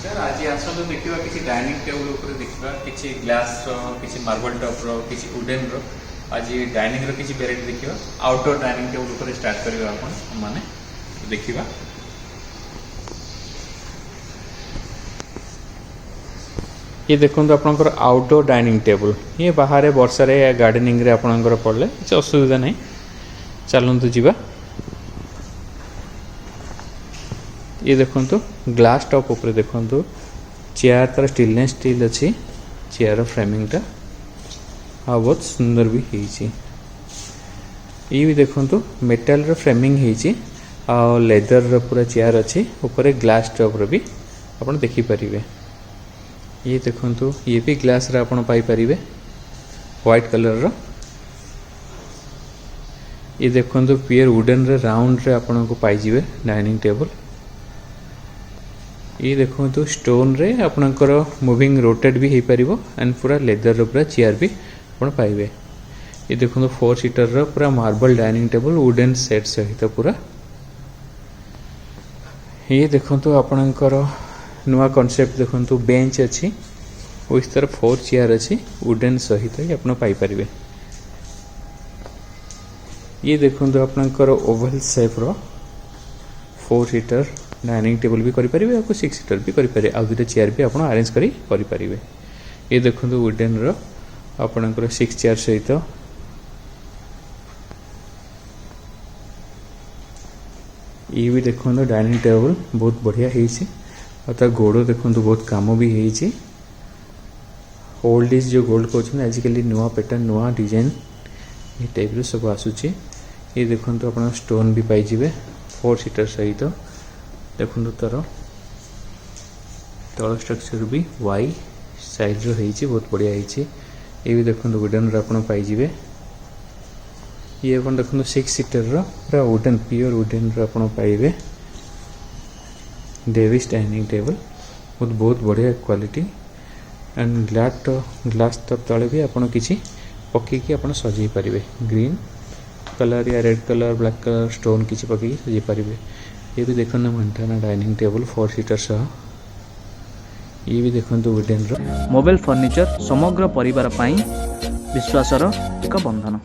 नमस्कार। आज आसतु देखा किसी डाइनिंग टेबुल उपर देखा किसी ग्लास किसी मार्बल टॉप रो किसी वुडन रो आज डाइनिंग रो किसी वेराइटी देखा आउटडोर डाइनिंग टेबुल उपर स्टार्ट करवा आपण माने देखिबा। ये देखो आपनकर आउटडोर डाइनिंग टेबुल ये बाहर वर्षा रे गार्डनिंग रे आपनकर पड़ले किसी असुविधा नहीं। चलतु जीवा। ये देखो ग्लास टॉप ऊपर देखो चेयर तार स्टेनलेस स्टील अच्छी चेयर फ्रेमिंग टा आ बहुत सुंदर भी है। ये भी देखो मेटल रो फ्रेमिंग है आ लेदर रो पूरा चेयर अच्छी ऊपर ग्लास टॉप रो भी आपण देखि परिबे। ये देखो ये भी ग्लास रे आपण पाई परिबे व्हाइट कलर रो। ये देखो प्योर वुडन रे राउंड रे आपण को पाई जिवे डाइनिंग टेबल। ये देखो स्टोन रे आपणकर मूविंग रोटेट भी हो पारिबो एंड पूरा लेदर रो पूरा चेयर भी आपण पाइबे। ये देखो 4 सीटर रो पूरा marble dining table wooden set सहित पूरा। ये देखो आपणकर नुआ कॉन्सेप्ट देखो बेंच अच्छी उस तरह 4 चेयर अच्छी वुडन सहित ही आपण पाई परिबे। ये देखो आपणकर ओवल शेप रो 4 सीटर डाइनिंग टेबल भी करि परिबे आपको 6 सीटर भी करि परिबे आ दुटा चेयर भी आपण अरेंज करि परिबे। ये देखो वुडन रो आपणकर 6 चेयर सहित ये भी देखो डाइनिंग टेबल बहुत बढ़िया है। और गोड़ देखो बहुत काम भी है। ओल्ड इज जो गोल्ड कहते हैं आजिकल नुआ पैटर्न नुआ डिजाइन ये टाइप रो सब आसुची। ये देखो आप स्टोन भी पाई 4 सीटर सहित देखो तार तल स्ट्रक्चर भी वाई साइज रो है बहुत बढ़िया है। ये भी देखो वुडन रो आप पाई। ये अपन देखो 6 सीटर रो पूरा वुडन प्योर वुडन रो आप पाइबे डेविस डाइनिंग टेबल बहुत बढ़िया क्वालिटी एंड ग्लास टॉप तले भी आपन किसी पकईकी आप सजई पारे ग्रीन कलर या red colour black colour stone किसी पकईकी सजई पारे। ये भी देखो मंटाना डाइनिंग टेबल 4 सीटर सह। ये भी देखो वुडन रो मोबाइल फर्निचर समग्र परिवार विश्वासर एक बंधन।